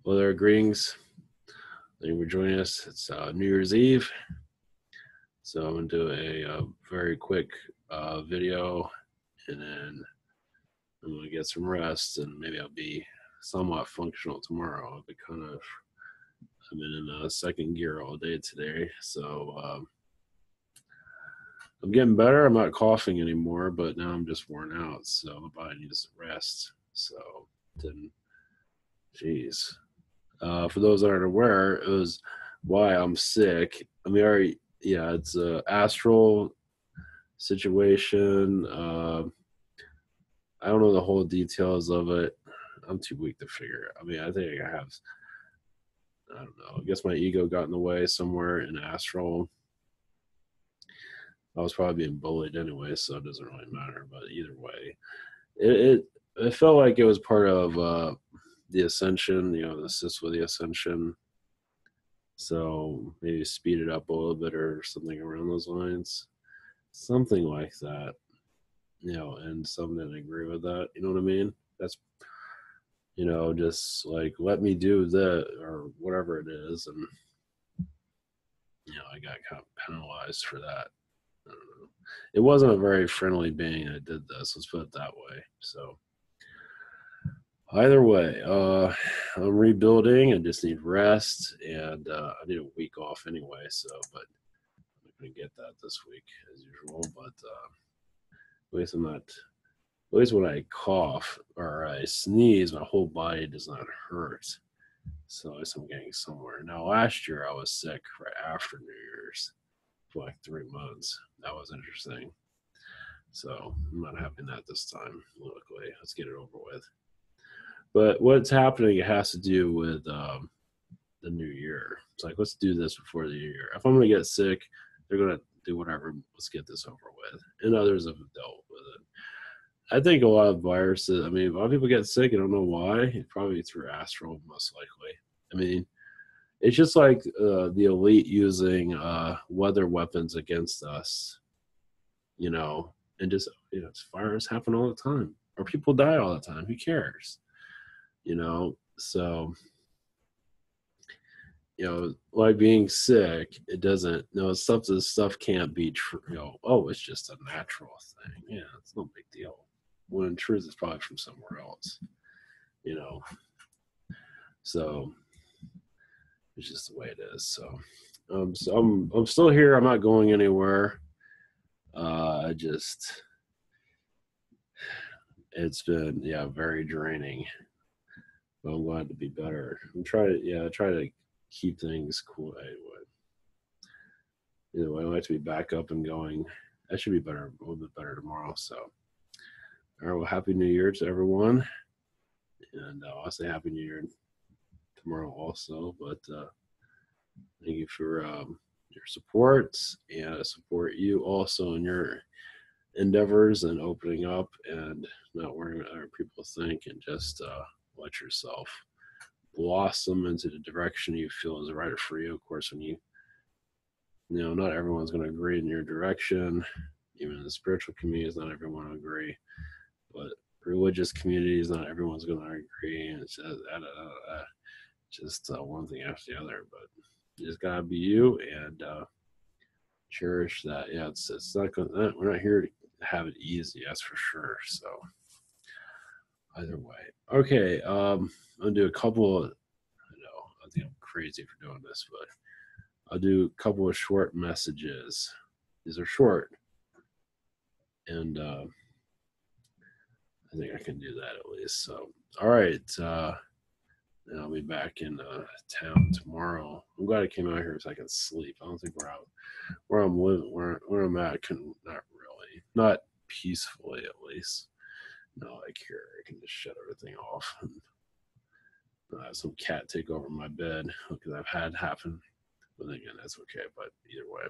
Well, there, greetings. Thank you for joining us. It's New Year's Eve, so I'm gonna do a very quick video, and then I'm gonna get some rest, and maybe I'll be somewhat functional tomorrow. I've been in second gear all day today, so I'm getting better. I'm not coughing anymore, but now I'm just worn out, so my body needs rest. So, then, geez. For those that aren't aware, it was why I'm sick. I mean, yeah, it's a astral situation. I don't know the whole details of it. I'm too weak to figure it. I mean, I think I have. I don't know. I guess my ego got in the way somewhere in astral. I was probably being bullied anyway, so it doesn't really matter. But either way, it felt like it was part of the ascension. You know, the assist with the ascension. So maybe speed it up a little bit or something around those lines. Something like that. You know, and some didn't agree with that. You know what I mean? That's, just like, let me do that or whatever it is. And, I got kind of penalized for that. I don't know. It wasn't a very friendly being that did this. Let's put it that way. So either way, I'm rebuilding. I just need rest, and I need a week off anyway. So, but I'm not going to get that this week as usual. But at least I'm not. At least when I cough or I sneeze, my whole body does not hurt. So at least I'm getting somewhere. Now, last year I was sick right after New Year's for like 3 months. That was interesting. So I'm not having that this time. Luckily, let's get it over with. But what's happening, it has to do with the new year. It's like, let's do this before the new year. If I'm going to get sick, they're going to do whatever. Let's get this over with. And others have dealt with it. I think a lot of viruses, I mean, a lot of people get sick. I don't know why. Probably through astral, most likely. I mean, it's just like the elite using weather weapons against us, and just, virus happen all the time. Or people die all the time. Who cares? So, like being sick, it doesn't, stuff can't be true. Oh, it's just a natural thing. Yeah, it's no big deal. When in truth, it's probably from somewhere else, So it's just the way it is. So I'm still here. I'm not going anywhere. It's been very draining. But I'm glad to be better. I'm trying to keep things cool. Anyway, I like to be back up and going. I should be better, a little bit better tomorrow. So, all right. Well, happy New Year to everyone, and I'll say happy New Year tomorrow also. But thank you for your support, and I support you also in your endeavors and opening up and not worrying what other people think, and just let yourself blossom into the direction you feel is right for you. Of course, when not everyone's going to agree in your direction. Even in the spiritual communities, not everyone will agree. But religious communities, not everyone's going to agree. And it's just one thing after the other. But you just gotta be you and cherish that. Yeah, it's not gonna. We're not here to have it easy. That's for sure. So either way, okay. I'm gonna do a couple. I think I'm crazy for doing this, but I'll do a couple of short messages. These are short, and I think I can do that at least. So, all right. And I'll be back in town tomorrow. I'm glad I came out here so I can sleep. I don't think where I'm living, where I'm at, not peacefully at least. No, like here, I can just shut everything off and have some cat take over my bed because I've had happen. But again, that's okay. But either way.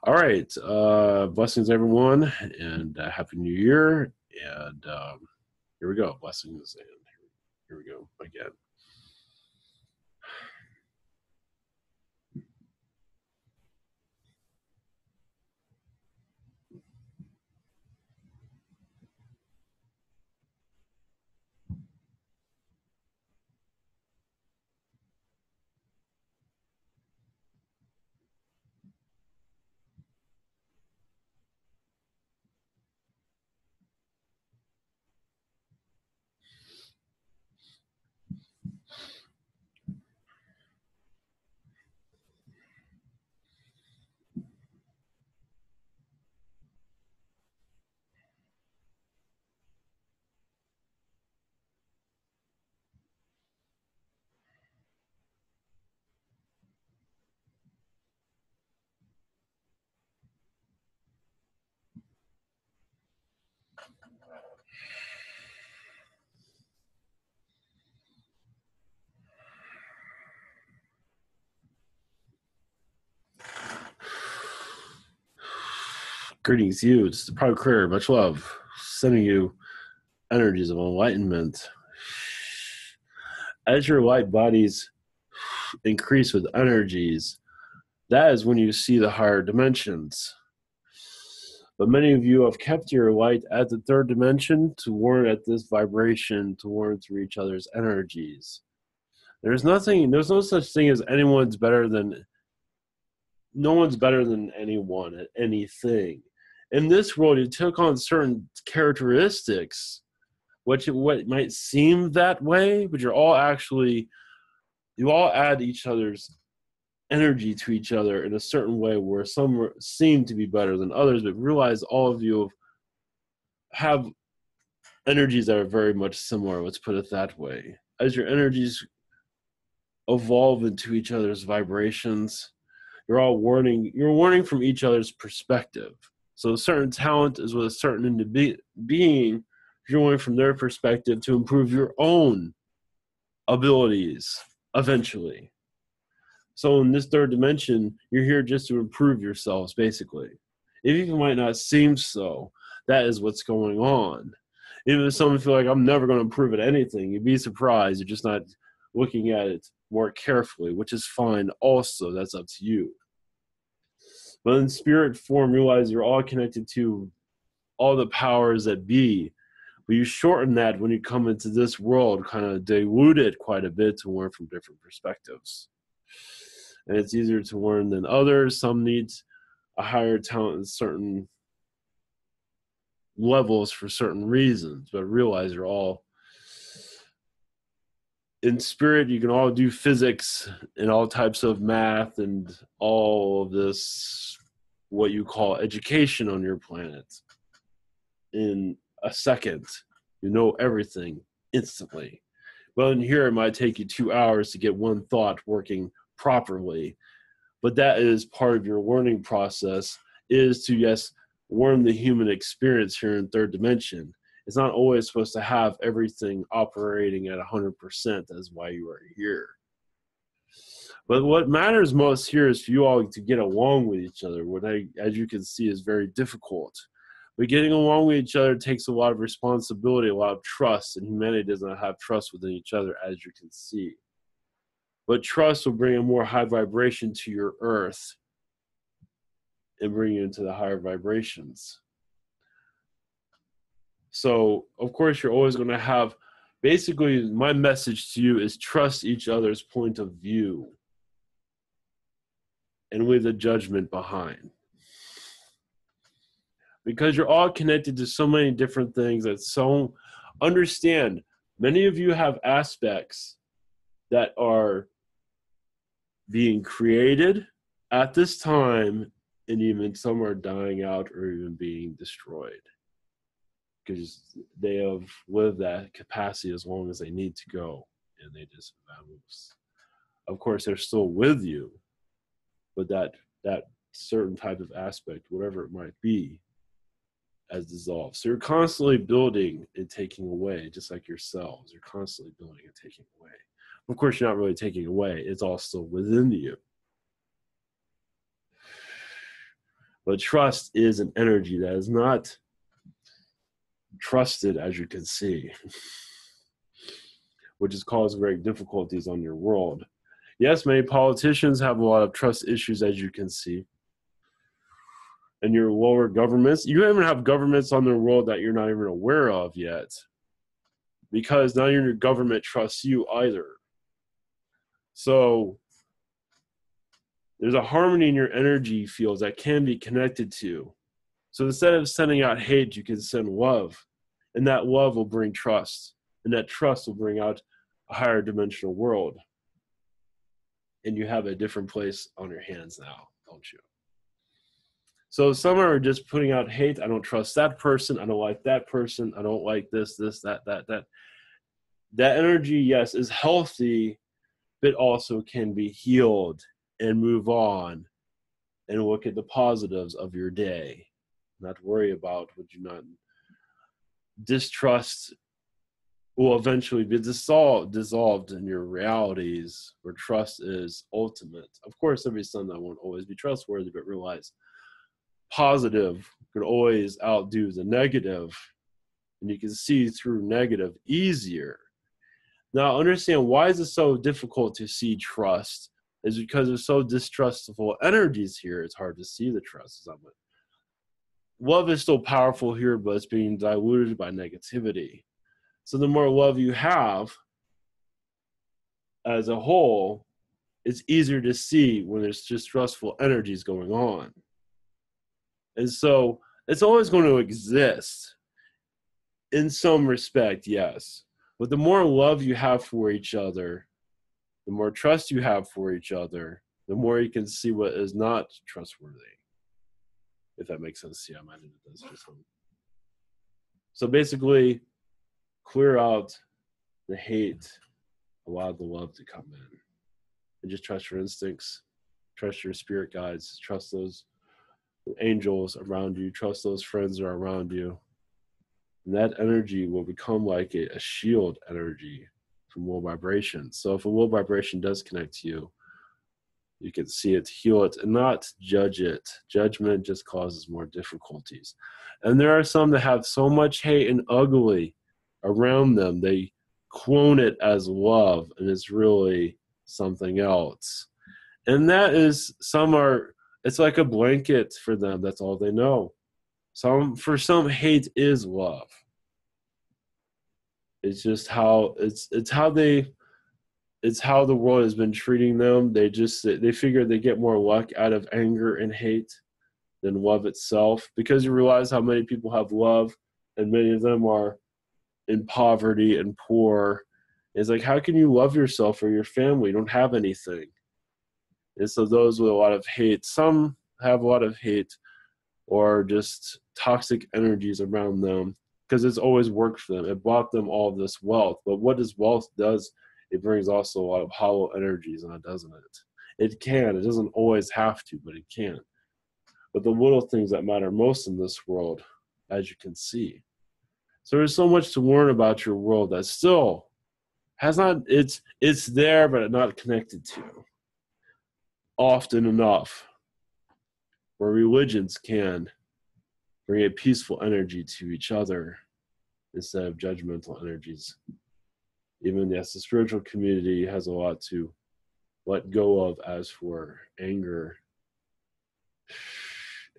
All right. Blessings, everyone, and Happy New Year. And here we go. Blessings, and here we go again. Greetings to you. It's the Proud Career. Much love. Sending you energies of enlightenment. As your light bodies increase with energies, that is when you see the higher dimensions. But many of you have kept your light at the third dimension to warn at this vibration, to warn through each other's there's no such thing as no one's better than anyone at anything. In this world, you took on certain characteristics, what might seem that way, but you all add each other's energy to each other in a certain way where some seem to be better than others, but realize all of you have energies that are very much similar, let's put it that way. As your energies evolve into each other's vibrations, you're warning from each other's perspective. So a certain talent is with a certain being, you're warning from their perspective to improve your own abilities eventually. So in this third dimension, you're here just to improve yourselves, basically. Even if it might not seem so, that is what's going on. Even if someone feels like I'm never going to improve at anything, you'd be surprised. You're just not looking at it more carefully, which is fine also. That's up to you. But in spirit form, realize you're all connected to all the powers that be. But you shorten that when you come into this world, kind of dilute it quite a bit to learn from different perspectives. And it's easier to learn than others. Some need a higher talent in certain levels for certain reasons, but realize you're all in spirit. You can all do physics and all types of math and all of this, what you call education on your planet. In a second, you know everything instantly. Well, in here, it might take you 2 hours to get one thought working properly, but that is part of your learning process, is to, yes, learn the human experience here in third dimension. It's not always supposed to have everything operating at 100%. That's why you are here. But what matters most here is for you all to get along with each other, as you can see, is very difficult. But getting along with each other takes a lot of responsibility, a lot of trust, and humanity does not have trust within each other, as you can see. But trust will bring a more high vibration to your earth and bring you into the higher vibrations. So, of course, you're always going to have, basically, my message to you is trust each other's point of view and with a judgment behind. Because you're all connected to so many different things understand, many of you have aspects that are being created at this time, and even some are dying out or even being destroyed because they have lived that capacity as long as they need to go, and they just vamoose. Of course, they're still with you, but that certain type of aspect, whatever it might be, has dissolved. So you're constantly building and taking away, just like yourselves. You're constantly building and taking away. Of course, you're not really taking away. It's all still within you. But trust is an energy that is not trusted, as you can see, which has caused great difficulties on your world. Yes, many politicians have a lot of trust issues, as you can see. And your lower governments, you even have governments on their world that you're not even aware of yet, because not even your government trusts you either. So there's a harmony in your energy fields that can be connected to. So instead of sending out hate, you can send love, and that love will bring trust, and that trust will bring out a higher dimensional world. And you have a different place on your hands now, don't you? So some are just putting out hate. I don't trust that person. I don't like that person. I don't like this, that. That energy, yes, is healthy, but also can be healed and move on and look at the positives of your day. Not worry about what you not. Distrust will eventually be dissolved in your realities, where trust is ultimate. Of course, every son that won't always be trustworthy, but realize positive could always outdo the negative, and you can see through negative easier. Now, understand, why is it so difficult to see trust? Is because there's so distrustful energies here. It's hard to see the trust. Love is still powerful here, but it's being diluted by negativity. So the more love you have as a whole, it's easier to see when there's distrustful energies going on. And so it's always going to exist in some respect, yes. But the more love you have for each other, the more trust you have for each other, the more you can see what is not trustworthy. If that makes sense. Yeah, I imagine it does. So basically, clear out the hate, allow the love to come in. And just trust your instincts, trust your spirit guides, trust those angels around you, trust those friends that are around you. And that energy will become like a shield energy from low vibration. So if a low vibration does connect to you, you can see it, heal it, and not judge it. Judgment just causes more difficulties. And there are some that have so much hate and ugly around them, they clone it as love, and it's really something else. And that is, it's like a blanket for them. That's all they know. For some, hate is love. It's just how it's how the world has been treating them. They figure they get more luck out of anger and hate than love itself, because you realize how many people have love and many of them are in poverty and poor. It's like, how can you love yourself or your family? You don't have anything. And so those with a lot of hate, some have a lot of hate or just toxic energies around them, because it's always worked for them. It brought them all this wealth. But what does wealth does? It brings also a lot of hollow energies on it, doesn't it? It can. It doesn't always have to, but it can. But the little things that matter most in this world, as you can see. So there's so much to learn about your world that still has not, it's there, but not connected to often enough, where religions can bring a peaceful energy to each other instead of judgmental energies. Even, yes, the spiritual community has a lot to let go of as for anger.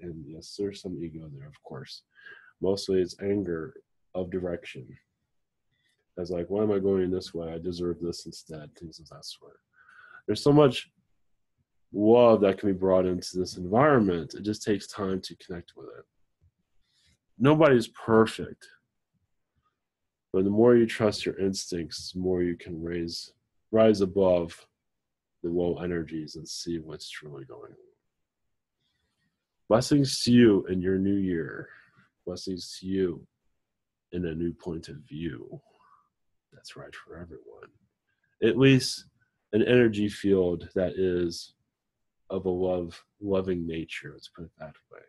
And yes, there's some ego there, of course. Mostly it's anger of direction. As like, why am I going this way? I deserve this instead, things of that sort. There's so much love that can be brought into this environment. It just takes time to connect with it. Nobody's perfect. But the more you trust your instincts, the more you can rise above the low energies and see what's truly going on. Blessings to you in your new year. Blessings to you in a new point of view. That's right for everyone. At least an energy field that is of a loving nature. Let's put it that way.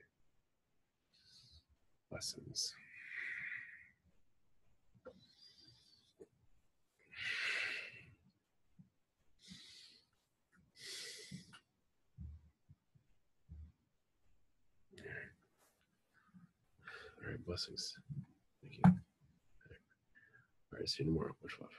Blessings. All right, blessings. Thank you. All right, see you tomorrow. Much love.